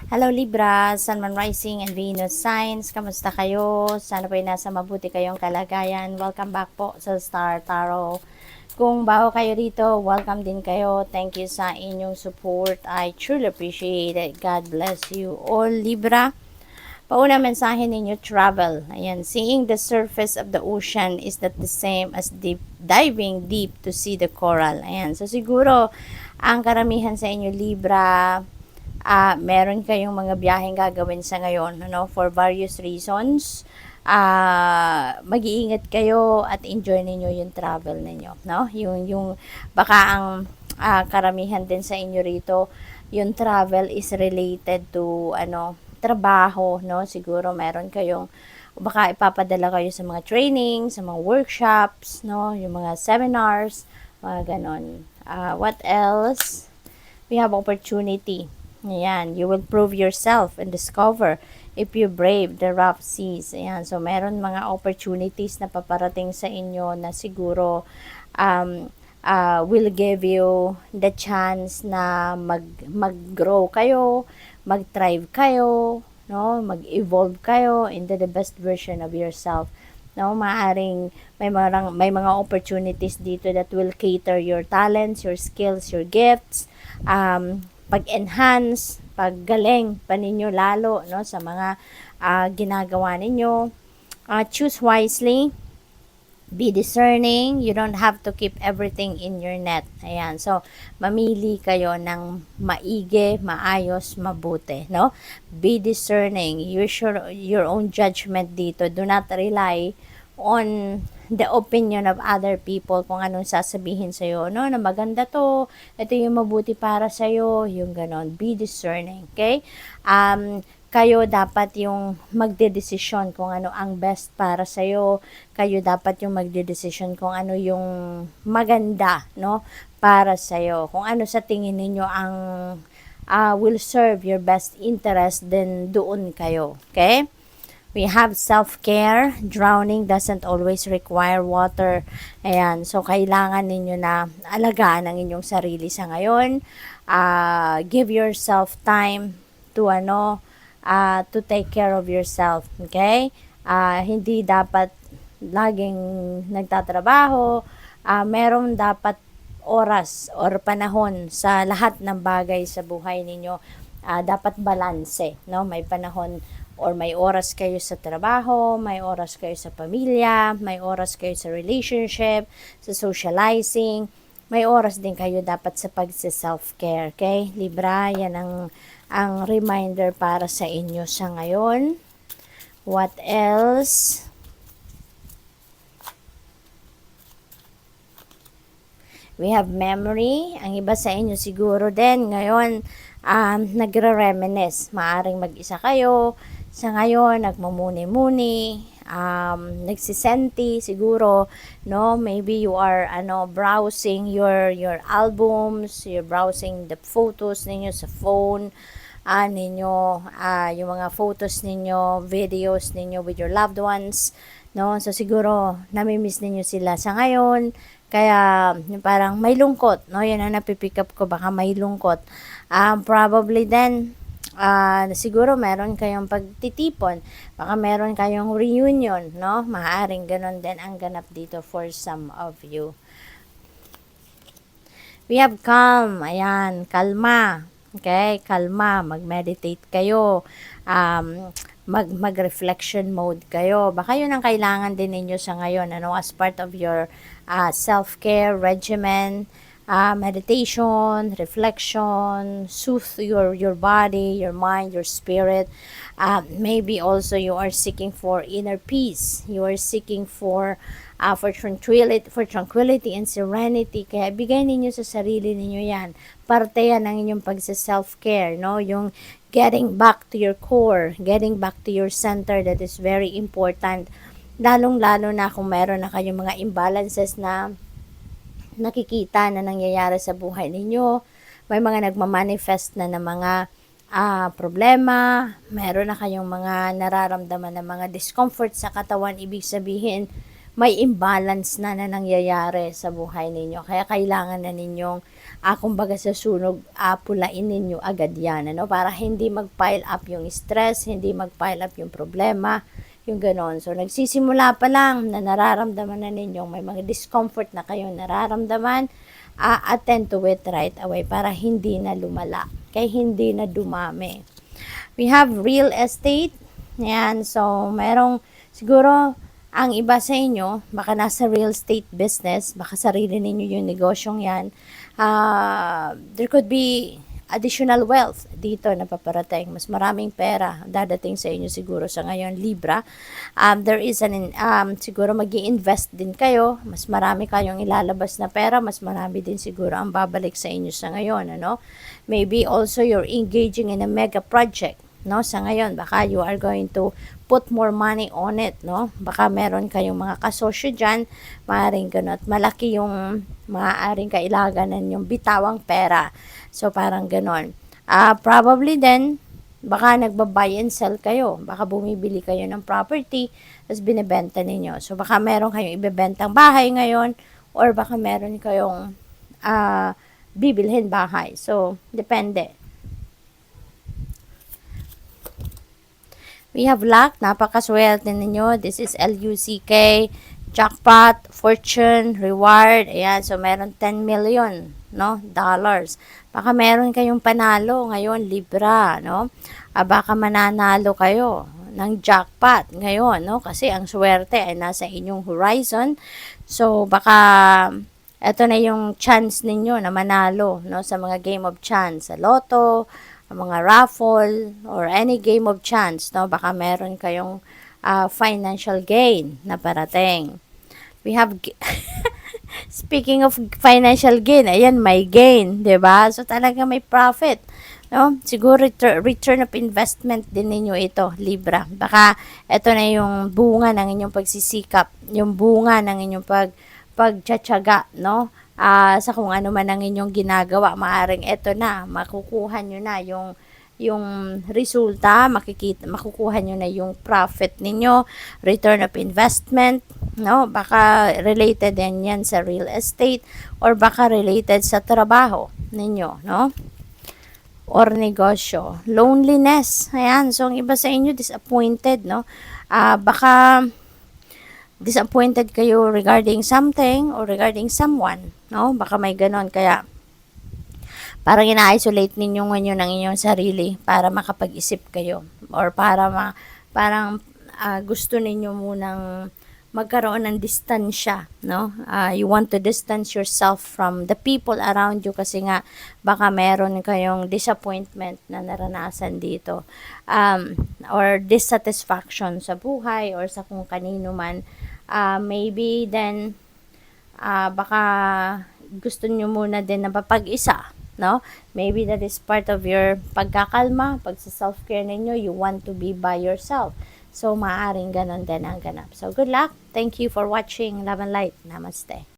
Hello Libra, Sun, Moon, Rising, and Venus signs. Kamusta kayo? Sana po ay nasa mabuti kayong kalagayan. Welcome back po sa Star Tarot. Kung bago kayo dito, welcome din kayo. Thank you sa inyong support. I truly appreciate it. God bless you all, Libra. Pauna mensahe ninyo, travel. Ayan, seeing the surface of the ocean is not the same as diving deep to see the coral. Ayan, so siguro, ang karamihan sa inyo, Libra, meron kayong mga biyaheng gagawin sa ngayon, ano, for various reasons. Mag-iingat kayo at enjoy ninyo yung travel ninyo, no? Yung baka ang karamihan din sa inyo rito, yung travel is related to ano, trabaho, no? Siguro meron kayong baka ipapadala kayo sa mga training, sa mga workshops, no? Yung mga seminars, mga ganon. What else? We have opportunity. Ayan, you will prove yourself and discover if you brave the rough seas. Ayan, so meron mga opportunities na paparating sa inyo na siguro will give you the chance na mag-grow kayo, mag-thrive kayo, no? Mag-evolve kayo into the best version of yourself. No, maaring may mga opportunities dito that will cater your talents, your skills, your gifts, pag-enhance, paggaling pa ninyo lalo, no, sa mga ginagawa ninyo. Choose wisely, be discerning, you don't have to keep everything in your net. Ayan, so mamili kayo ng maigi, maayos, mabuti, no? Be discerning, use your own judgment dito. Do not rely on the opinion of other people kung anong sasabihin sa'yo, no? Na maganda to, ito yung mabuti para sa'yo, yung ganon. Be discerning, okay? Kayo dapat yung magdedesisyon kung ano ang best para sa'yo. Kayo dapat yung magdedesisyon kung ano yung maganda, no? Para sa'yo. Kung ano sa tingin ninyo ang will serve your best interest, then doon kayo, okay? We have self-care. Drowning doesn't always require water. Ayan. So, kailangan ninyo na alagaan ang inyong sarili sa ngayon. Give yourself time to to take care of yourself. Okay? Hindi dapat laging nagtatrabaho. Meron dapat oras or panahon sa lahat ng bagay sa buhay ninyo. Dapat balanse, no? May panahon or may oras kayo sa trabaho, may oras kayo sa pamilya, may oras kayo sa relationship, sa socializing, may oras din kayo dapat sa pag-self-care, okay? Libra, yan ang reminder para sa inyo sa ngayon. What else? We have memory. Ang iba sa inyo siguro din ngayon, nagre-reminisce. Maaring mag-isa kayo, sa ngayon, nagmumuni-muni, nagsisenti siguro, no? Maybe you are browsing your albums, you're browsing the photos ninyo sa phone, yung mga photos ninyo, videos ninyo with your loved ones, no? So siguro nami-miss ninyo sila sa ngayon. Kaya parang may lungkot, no? Yan ang napipick up ko, baka may lungkot. Probably then siguro meron kayong pagtitipon, baka meron kayong reunion, no? Maaaring ganon din ang ganap dito for some of you. We have calm. Ayan, kalma. Okay, kalma. Mag-meditate kayo. Mag-reflection mode kayo. Baka yun ang kailangan din ninyo sa ngayon, ano, as part of your self-care regimen. Meditation, reflection, soothe your body, your mind, your spirit. Maybe also you are seeking for inner peace. You are seeking for tranquility and serenity. Kaya bigay ninyo sa sarili ninyo yan. Parte yan ng inyong pagsa-self-care, no? Yung getting back to your core, getting back to your center, that is very important. Lalong-lalo na kung meron na kayong mga imbalances na nakikita na nangyayari sa buhay ninyo. May mga nagmamanifest na ng mga problema. Meron na kayong mga nararamdaman na mga discomfort sa katawan. Ibig sabihin, may imbalance na nangyayari sa buhay ninyo. Kaya kailangan na ninyong kumbaga sa sunog, pulain ninyo agad yan, ano, para hindi mag-pile up yung stress, hindi mag-pile up yung problema, yung ganon. So, nagsisimula pa lang na nararamdaman na ninyong may mga discomfort na kayong nararamdaman, attend to it right away para hindi na lumala, kaya hindi na dumami. We have real estate. Yan, so merong siguro ang iba sa inyo, baka nasa real estate business, baka sarili ninyo yung negosyong yan. There could be additional wealth dito na paparating. Mas maraming pera dadating sa inyo siguro sa ngayon, Libra. There is siguro mag-i-invest din kayo. Mas marami kayong ilalabas na pera. Mas marami din siguro ang babalik sa inyo sa ngayon. Ano? Maybe also you're engaging in a mega project. No, sa ngayon baka you are going to put more money on it, no, baka meron kayong mga kasosyo dyan, maaaring ganun, at malaki yung maaaring kailaganan yung bitawang pera, so parang ganun. Probably then baka nagba-buy and sell kayo, baka bumibili kayo ng property tapos binebenta ninyo, so baka meron kayong ibebentang bahay ngayon, or baka meron kayong bibilhin bahay, so depende. We have luck, napakaswerte ninyo. This is LUCK, jackpot, fortune, reward. Ayan, so meron 10 million, no, dollars. Baka meron kayong panalo ngayon, Libra, no? Baka mananalo kayo ng jackpot ngayon, no? Kasi ang swerte ay nasa inyong horizon. So, baka ito na yung chance ninyo na manalo, no, sa mga game of chance, sa lotto, mga raffle, or any game of chance, no? Baka meron kayong financial gain na parating. We have speaking of financial gain, ayan, may gain, 'di ba? So talaga may profit, no? Siguro return of investment din ninyo ito, Libra. Baka ito na yung bunga ng inyong pagsisikap, yung bunga ng inyong pagtsatsaga, no? Sa kung ano man ang inyong ginagawa, maaring eto na, makukuha nyo na yung resulta, makukuha nyo na yung profit ninyo, return of investment, no? Baka related din yan sa real estate, or baka related sa trabaho ninyo, no? Or negosyo. Loneliness, ayan, so ang iba sa inyo disappointed, no? Baka disappointed kayo regarding something or regarding someone, no? Baka may ganon, kaya parang ina-isolate ninyo ngayon ang inyong sarili para makapag-isip kayo, or parang gusto ninyo munang magkaroon ng distansya, no? You want to distance yourself from the people around you kasi nga baka meron kayong disappointment na naranasan dito, or dissatisfaction sa buhay or sa kung kanino man. Maybe then baka gusto nyo muna din na mapag-isa, no? Maybe that is part of your pagkakalma, pagsa-self-care ninyo, you want to be by yourself. So, maaaring ganon din ang ganap. So, good luck. Thank you for watching. Love and light. Namaste.